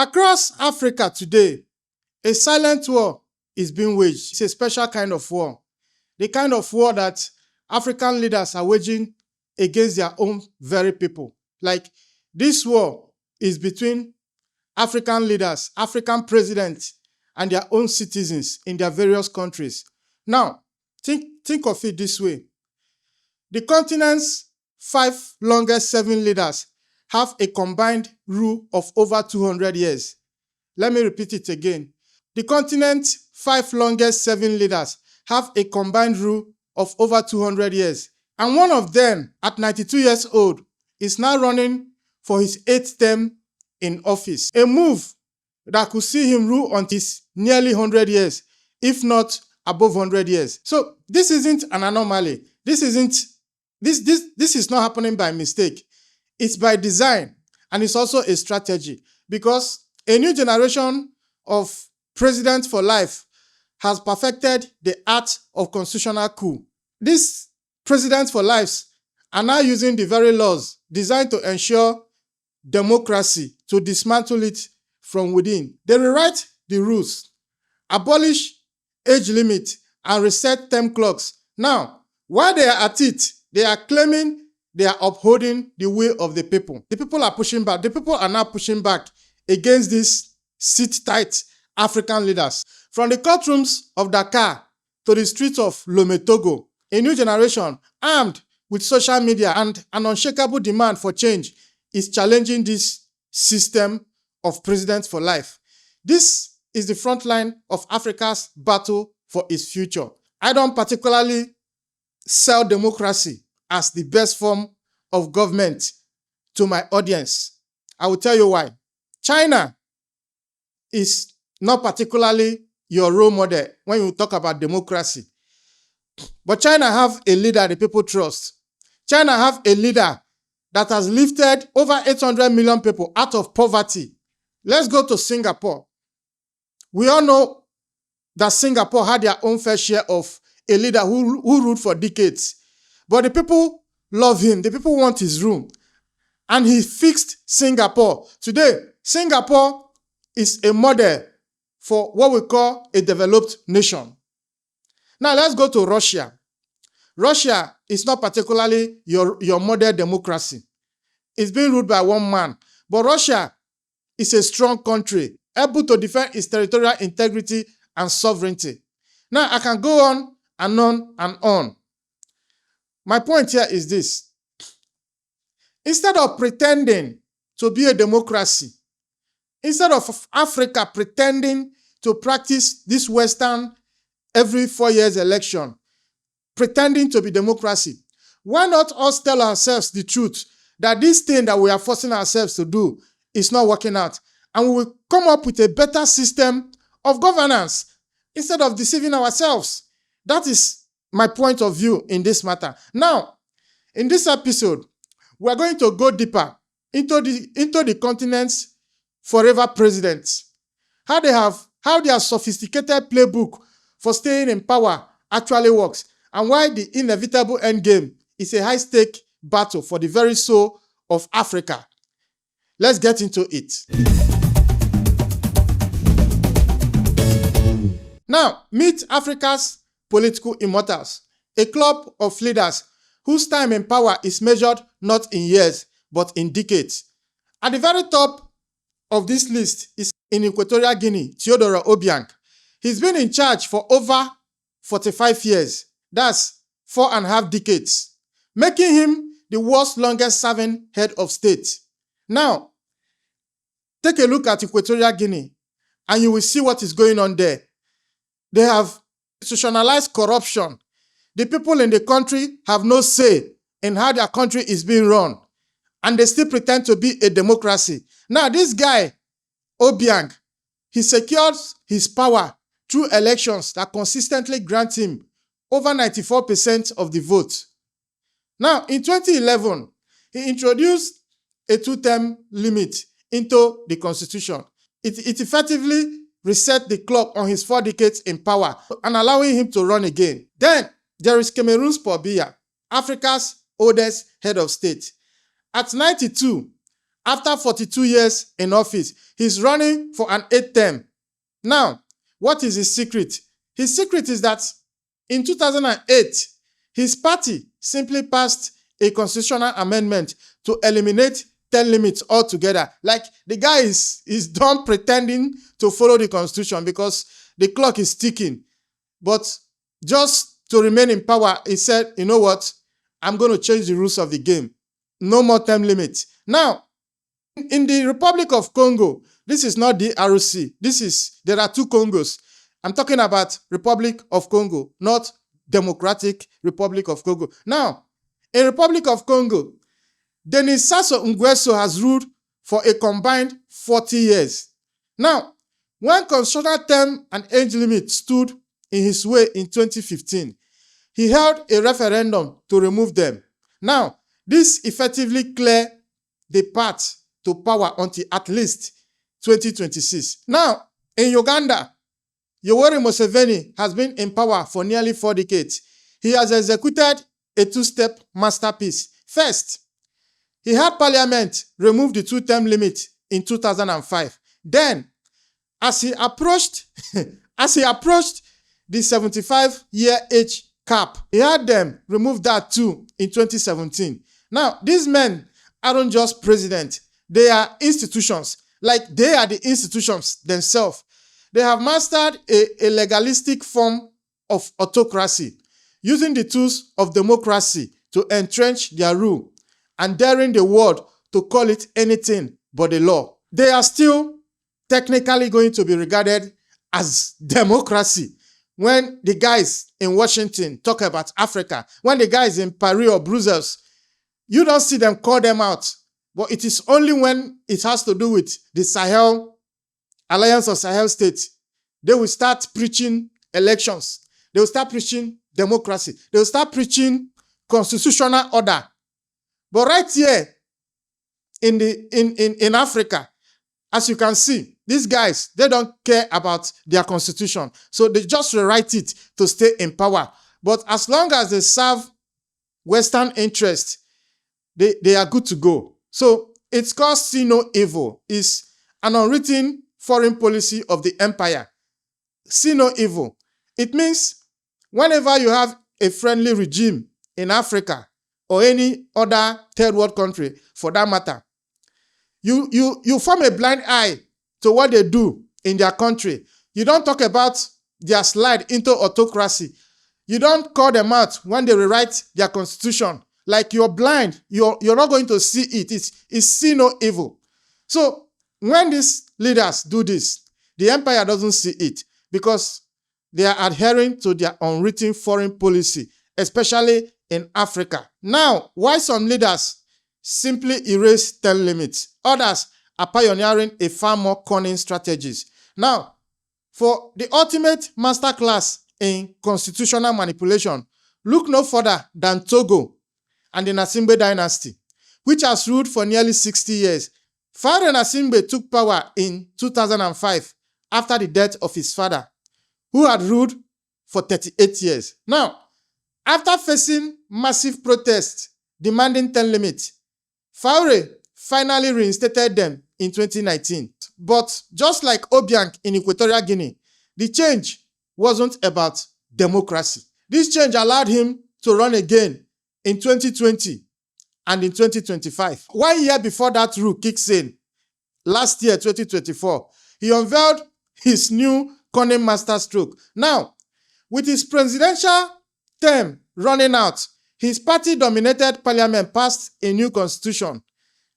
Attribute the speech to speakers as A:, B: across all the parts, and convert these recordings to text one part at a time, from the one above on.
A: Across Africa today, a silent war is being waged. It's a special kind of war. The kind of war that African leaders are waging against their own very people. Like, this war is between African leaders, African presidents, and their own citizens in their various countries. Now, think of it this way. The continent's 5 longest serving leaders have a combined rule of over 200 years. Let me repeat it again. The continent's 5 longest serving leaders have a combined rule of over 200 years. And one of them, at 92 years old, is now running for his 8th term in office. A move that could see him rule until he's nearly 100 years, if not above 100 years. So this isn't an anomaly. This is not happening by mistake. It's by design, and it's also a strategy, because a new generation of presidents for life has perfected the art of constitutional coup. These presidents for lives are now using the very laws designed to ensure democracy to dismantle it from within. They rewrite the rules, abolish age limit, and reset term clocks. Now, while they are at it, they are claiming they are upholding the will of the people. The people are pushing back. The people are now pushing back against these sit-tight African leaders. From the courtrooms of Dakar to the streets of Lomé, Togo, a new generation armed with social media and an unshakable demand for change is challenging this system of presidents for life. This is the front line of Africa's battle for its future. I don't particularly sell democracy as the best form of government to my audience. I will tell you why. China is not particularly your role model when you talk about democracy. But China have a leader the people trust. China have a leader that has lifted over 800 million people out of poverty. Let's go to Singapore. We all know that Singapore had their own fair share of a leader who ruled for decades. But the people love him. The people want his rule. And he fixed Singapore. Today, Singapore is a model for what we call a developed nation. Now, let's go to Russia. Russia is not particularly your model democracy. It's being ruled by one man. But Russia is a strong country, able to defend its territorial integrity and sovereignty. Now, I can go on and on and on. My point here is this. Instead of pretending to be a democracy, instead of Africa pretending to practice this Western every 4 years election, pretending to be democracy, why not us tell ourselves the truth that this thing that we are forcing ourselves to do is not working out, and we will come up with a better system of governance instead of deceiving ourselves? That is my point of view in this matter. Now, in this episode, we are going to go deeper into the continent's forever presidents, how their sophisticated playbook for staying in power actually works, and why the inevitable endgame is a high-stake battle for the very soul of Africa. Let's get into it. Now, meet Africa's political immortals, a club of leaders whose time in power is measured not in years, but in decades. At the very top of this list is, in Equatorial Guinea, Teodoro Obiang. He's been in charge for over 45 years. That's 4.5 decades, making him the world's longest serving head of state. Now, take a look at Equatorial Guinea, and you will see what is going on there. They have institutionalized corruption. The people in the country have no say in how their country is being run, and they still pretend to be a democracy. Now, this guy, Obiang, he secures his power through elections that consistently grant him over 94% of the vote. Now, in 2011, he introduced a 2-term limit into the constitution. It effectively reset the clock on his 4 decades in power and allowing him to run again. Then, there is Cameroon's Paul Biya, Africa's oldest head of state. At 92, after 42 years in office, he's running for an 8th term. Now, what is his secret? His secret is that in 2008, his party simply passed a constitutional amendment to eliminate term limits altogether. Like, the guy is done pretending to follow the constitution because the clock is ticking. But just to remain in power, he said, you know what? I'm going to change the rules of the game. No more term limits. Now, in the Republic of Congo, this is not the ROC. There are two Congos. I'm talking about Republic of Congo, not Democratic Republic of Congo. Now, in Republic of Congo, Denis Sassou Nguesso has ruled for a combined 40 years. Now, when constitutional term and age limit stood in his way in 2015, he held a referendum to remove them. Now, this effectively cleared the path to power until at least 2026. Now, in Uganda, Yoweri Museveni has been in power for nearly 4 decades. He has executed a two-step masterpiece. First, he had Parliament remove the 2-term limit in 2005. Then, as he approached the 75-year age cap, he had them remove that too in 2017. Now, these men aren't just presidents. They are institutions. Like, they are the institutions themselves. They have mastered a legalistic form of autocracy, using the tools of democracy to entrench their rule and daring the world to call it anything but the law. They are still technically going to be regarded as democracy when the guys in Washington talk about Africa, when the guys in Paris or Brussels, you don't see them call them out. But it is only when it has to do with the Sahel, Alliance of Sahel States, they will start preaching elections. They will start preaching democracy. They will start preaching constitutional order. But right here in Africa, as you can see, these guys, they don't care about their constitution. So they just rewrite it to stay in power. But as long as they serve Western interests, they are good to go. So it's called see no evil. It's an unwritten foreign policy of the empire. See no evil. It means whenever you have a friendly regime in Africa or any other third world country for that matter, you form a blind eye to what they do in their country. You don't talk about their slide into autocracy. You don't call them out when they rewrite their constitution. Like, you're blind. You're not going to see it. It's see no evil. So when these leaders do this, the empire doesn't see it because they are adhering to their unwritten foreign policy, especially in Africa. Now, why some leaders simply erase term limits, others are pioneering a far more cunning strategies. Now, for the ultimate masterclass in constitutional manipulation, look no further than Togo and the Nasimbe dynasty, which has ruled for nearly 60 years. Father Nasimbe took power in 2005 after the death of his father, who had ruled for 38 years. Now, after facing massive protests demanding term limits, Faure finally reinstated them in 2019. But just like Obiang in Equatorial Guinea, the change wasn't about democracy. This change allowed him to run again in 2020 and in 2025. 1 year before that rule kicks in, last year, 2024, he unveiled his new cunning masterstroke. Now, with his presidential term running out, his party-dominated parliament passed a new constitution,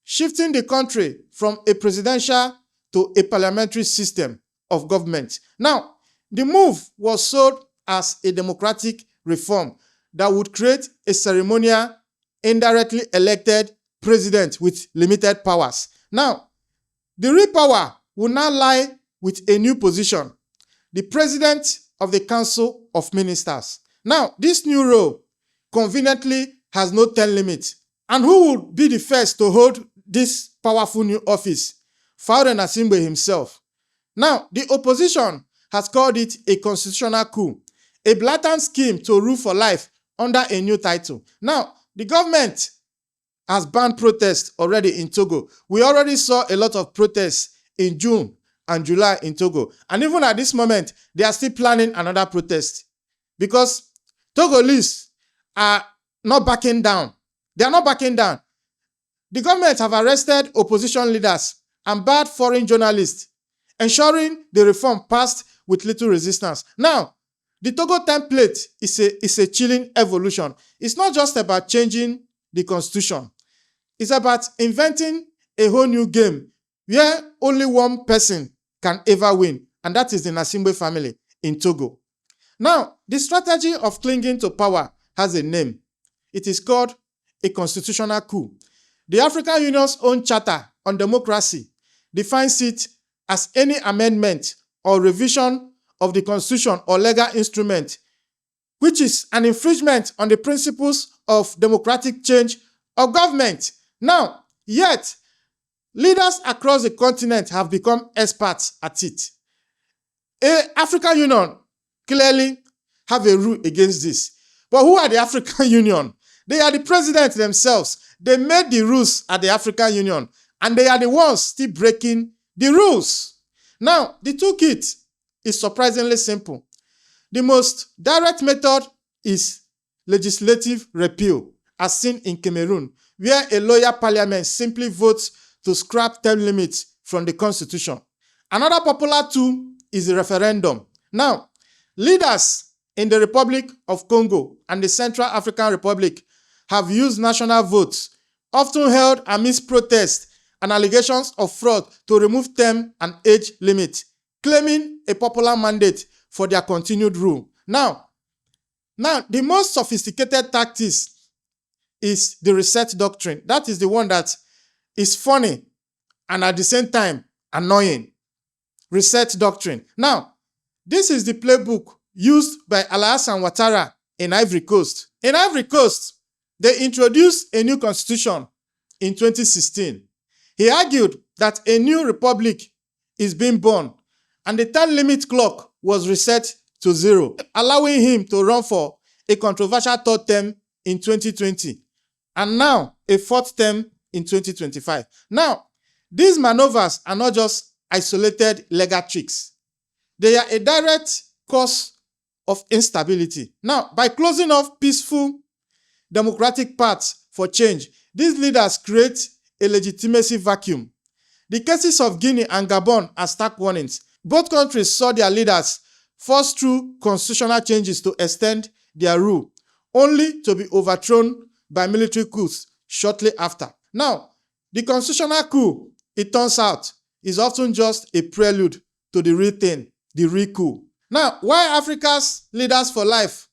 A: shifting the country from a presidential to a parliamentary system of government. Now, the move was sold as a democratic reform that would create a ceremonial, indirectly elected president with limited powers. Now, the real power will now lie with a new position, the President of the Council of Ministers. Now, this new role conveniently has no term limit. And who would be the first to hold this powerful new office? Faure Nasimbe himself. Now, the opposition has called it a constitutional coup, a blatant scheme to rule for life under a new title. Now, the government has banned protests already in Togo. We already saw a lot of protests in June and July in Togo. And even at this moment, they are still planning another protest because Togolese are not backing down. They are not backing down. The government have arrested opposition leaders and barred foreign journalists, ensuring the reform passed with little resistance. Now, the Togo template is a chilling evolution. It's not just about changing the constitution. It's about inventing a whole new game where only one person can ever win, and that is the Nasimbe family in Togo. Now, the strategy of clinging to power has a name. It is called a constitutional coup. The African Union's own Charter on Democracy defines it as any amendment or revision of the constitution or legal instrument which is an infringement on the principles of democratic change of government. Now, yet, leaders across the continent have become experts at it. The African Union clearly have a rule against this. But who are the African Union? They are the presidents themselves. They made the rules at the African Union, and they are the ones still breaking the rules. Now, the toolkit is surprisingly simple. The most direct method is legislative repeal, as seen in Cameroon, where a loyal parliament simply votes to scrap term limits from the constitution. Another popular tool is the referendum. Now, leaders in the Republic of Congo and the Central African Republic have used national votes, often held amidst protests and allegations of fraud, to remove term and age limits, claiming a popular mandate for their continued rule. Now, the most sophisticated tactics is the reset doctrine. That is the one that is funny and at the same time annoying. Reset doctrine. Now, this is the playbook used by Alassane Ouattara in Ivory Coast. In Ivory Coast, they introduced a new constitution in 2016. He argued that a new republic is being born, and the term limit clock was reset to 0, allowing him to run for a controversial third term in 2020, and now a fourth term in 2025. Now, these maneuvers are not just isolated legal tricks. They are a direct cause of instability. Now, by closing off peaceful democratic paths for change, these leaders create a legitimacy vacuum. The cases of Guinea and Gabon are stark warnings. Both countries saw their leaders forced through constitutional changes to extend their rule, only to be overthrown by military coups shortly after. Now, the constitutional coup, it turns out, is often just a prelude to the real thing, the real coup. Now, why Africa's leaders for life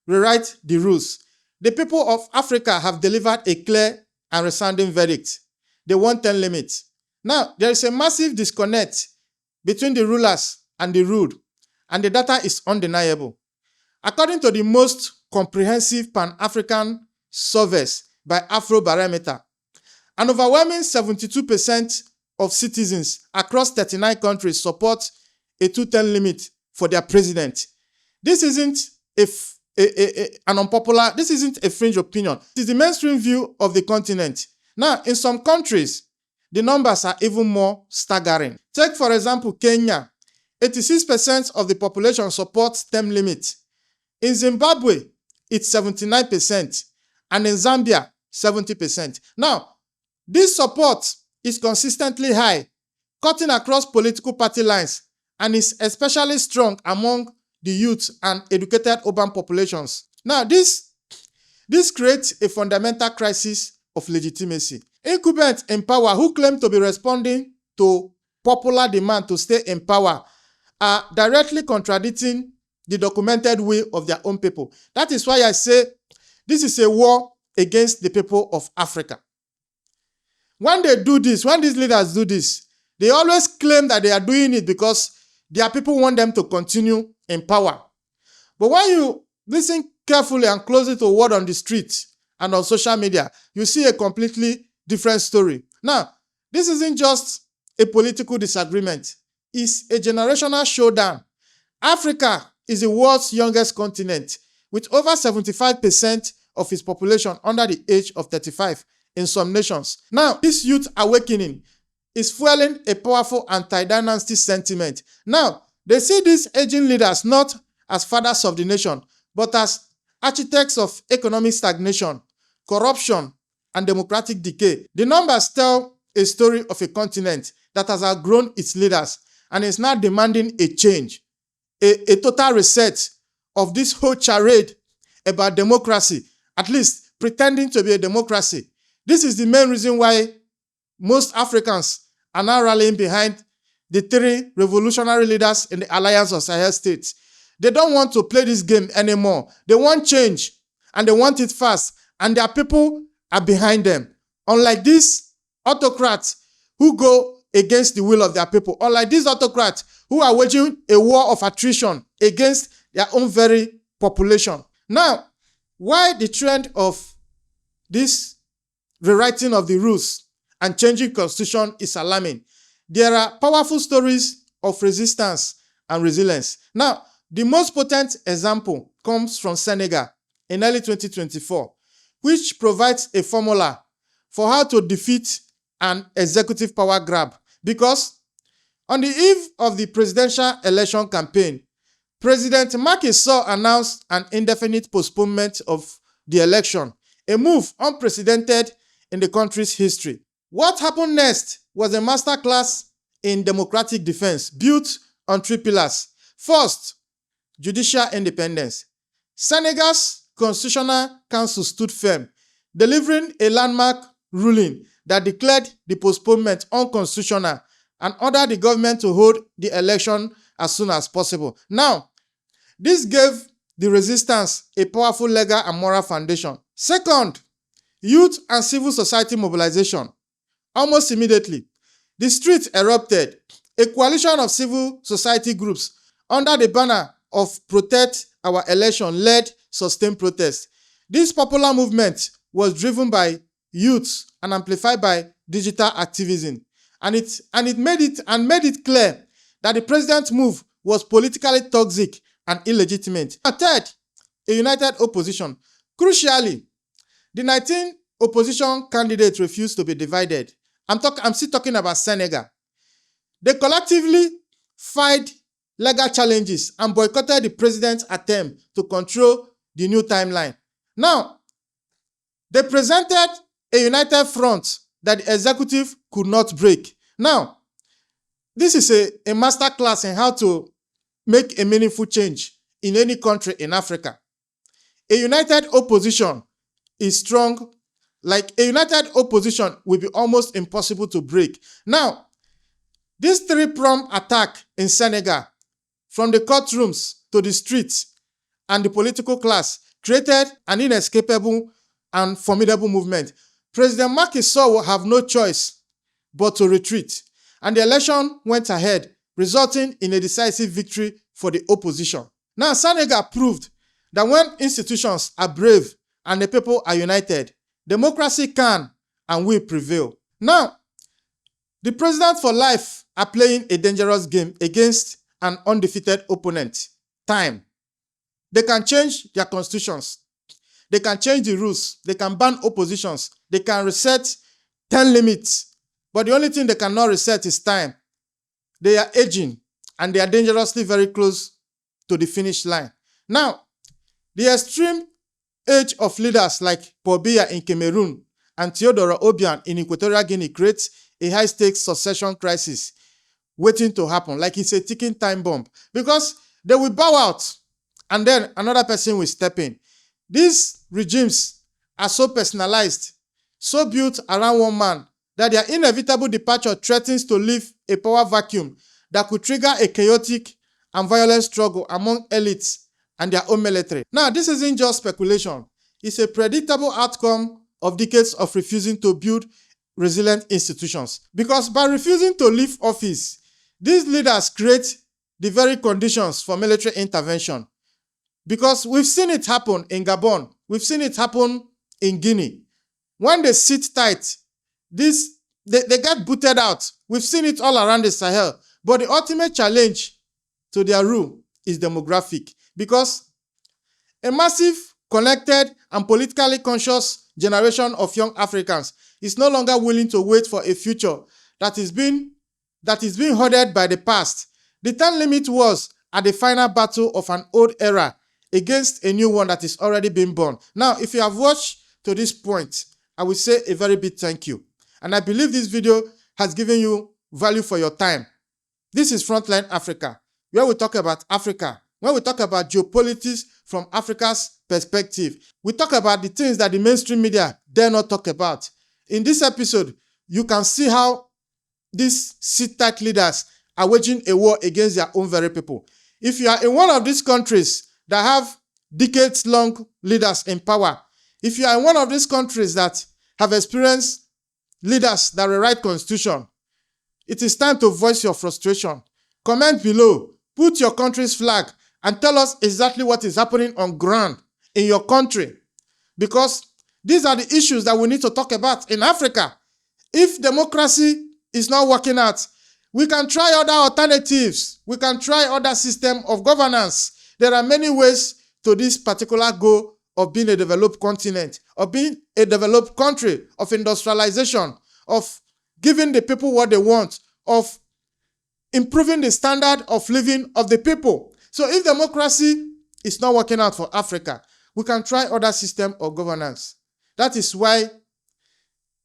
A: rewrite the rules? The people of Africa have delivered a clear and resounding verdict. They want term limits. Now, there is a massive disconnect between the rulers and the ruled, and the data is undeniable. According to the most comprehensive Pan-African surveys by Afrobarometer, an overwhelming 72% of citizens across 39 countries support a 2-term limit for their president. This isn't this isn't a fringe opinion. It is the mainstream view of the continent. Now, in some countries, the numbers are even more staggering. Take, for example, Kenya. 86% of the population supports term limit. In Zimbabwe, it's 79%, and in Zambia, 70%. Now, this support is consistently high, cutting across political party lines, and is especially strong among the youth and educated urban populations. Now, this creates a fundamental crisis of legitimacy. Incumbents in power who claim to be responding to popular demand to stay in power are directly contradicting the documented will of their own people. That is why I say this is a war against the people of Africa. When they do this, when these leaders do this, they always claim that they are doing it because their people want them to continue in power. But when you listen carefully and closely to word on the street and on social media, you see a completely different story. Now, this isn't just a political disagreement. It's a generational showdown. Africa is the world's youngest continent, with over 75% of its population under the age of 35. in some nations. Now, this youth awakening is fueling a powerful anti-dynasty sentiment. Now, they see these aging leaders not as fathers of the nation, but as architects of economic stagnation, corruption, and democratic decay. The numbers tell a story of a continent that has outgrown its leaders and is now demanding a change, a total reset of this whole charade about democracy, at least pretending to be a democracy. This is the main reason why most Africans are now rallying behind the three revolutionary leaders in the Alliance of Sahel States. They don't want to play this game anymore. They want change, and they want it fast, and their people are behind them. Unlike these autocrats who go against the will of their people, unlike these autocrats who are waging a war of attrition against their own very population. Now, why the trend of this rewriting of the rules and changing constitution is alarming? There are powerful stories of resistance and resilience. Now, the most potent example comes from Senegal in early 2024, which provides a formula for how to defeat an executive power grab. Because on the eve of the presidential election campaign, President Macky Sall announced an indefinite postponement of the election, a move unprecedented in the country's history. What happened next was a masterclass in democratic defense built on three pillars. First, judicial independence. Senegal's Constitutional Council stood firm, delivering a landmark ruling that declared the postponement unconstitutional and ordered the government to hold the election as soon as possible. Now, this gave the resistance a powerful legal and moral foundation. Second, youth and civil society mobilization. Almost immediately, the streets erupted. A coalition of civil society groups under the banner of Protect Our Election led sustained protests. This popular movement was driven by youth and amplified by digital activism. And it made it clear that the president's move was politically toxic and illegitimate. And third, a united opposition. Crucially, the 19 opposition candidates refused to be divided. I'm still talking about Senegal. They collectively filed legal challenges and boycotted the president's attempt to control the new timeline. Now, they presented a united front that the executive could not break. Now, this is a masterclass in how to make a meaningful change in any country in Africa. A united opposition is strong. Like a united opposition will be almost impossible to break. Now, this three-pronged attack in Senegal, from the courtrooms to the streets and the political class, created an inescapable and formidable movement. President Macky Sall will have no choice but to retreat, and the election went ahead, resulting in a decisive victory for the opposition. Now, Senegal proved that when institutions are brave and the people are united, democracy can and will prevail. Now, the president for life are playing a dangerous game against an undefeated opponent. Time. They can change their constitutions. They can change the rules. They can ban oppositions. They can reset 10 limits. But the only thing they cannot reset is time. They are aging and they are dangerously very close to the finish line. Now, the extreme age of leaders like Paul Biya in Cameroon and Theodore Obiang in Equatorial Guinea creates a high-stakes succession crisis waiting to happen, like it's a ticking time bomb, because they will bow out and then another person will step in. These regimes are so personalized, so built around one man, that their inevitable departure threatens to leave a power vacuum that could trigger a chaotic and violent struggle among elites and their own military. Now, this isn't just speculation. It's a predictable outcome of decades of refusing to build resilient institutions. Because by refusing to leave office, these leaders create the very conditions for military intervention. Because we've seen it happen in Gabon. We've seen it happen in Guinea. When they sit tight, they get booted out. We've seen it all around the Sahel. But the ultimate challenge to their rule is demographic. Because a massive, connected, and politically conscious generation of young Africans is no longer willing to wait for a future that is being hoarded by the past. The term limit was at the final battle of an old era against a new one that is already being born. Now, if you have watched to this point, I will say a very big thank you. And I believe this video has given you value for your time. This is Frontline Africa, where we talk about Africa, when we talk about geopolitics from Africa's perspective. We talk about the things that the mainstream media dare not talk about. In this episode, you can see how these sit-tight leaders are waging a war against their own very people. If you are in one of these countries that have decades-long leaders in power, if you are in one of these countries that have experienced leaders that rewrite constitution, it is time to voice your frustration. Comment below, put your country's flag, and tell us exactly what is happening on ground in your country. Because these are the issues that we need to talk about in Africa. If democracy is not working out, we can try other alternatives. We can try other system of governance. There are many ways to this particular goal of being a developed continent, of being a developed country, of industrialization, of giving the people what they want, of improving the standard of living of the people. So if democracy is not working out for Africa, we can try other system of governance. That is why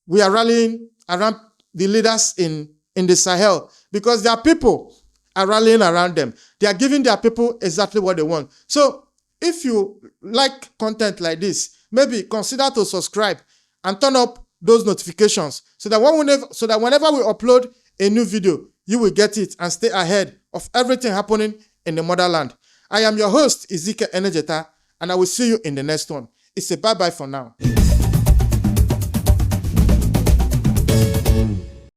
A: we are rallying around the leaders in the Sahel, because their people are rallying around them. They are giving their people exactly what they want. So if you like content like this, maybe consider to subscribe and turn up those notifications so that whenever we upload a new video, you will get it and stay ahead of everything happening in the motherland. I am your host, Ezekiel Enejeta, and I will see you in the next one. It's a bye-bye for now.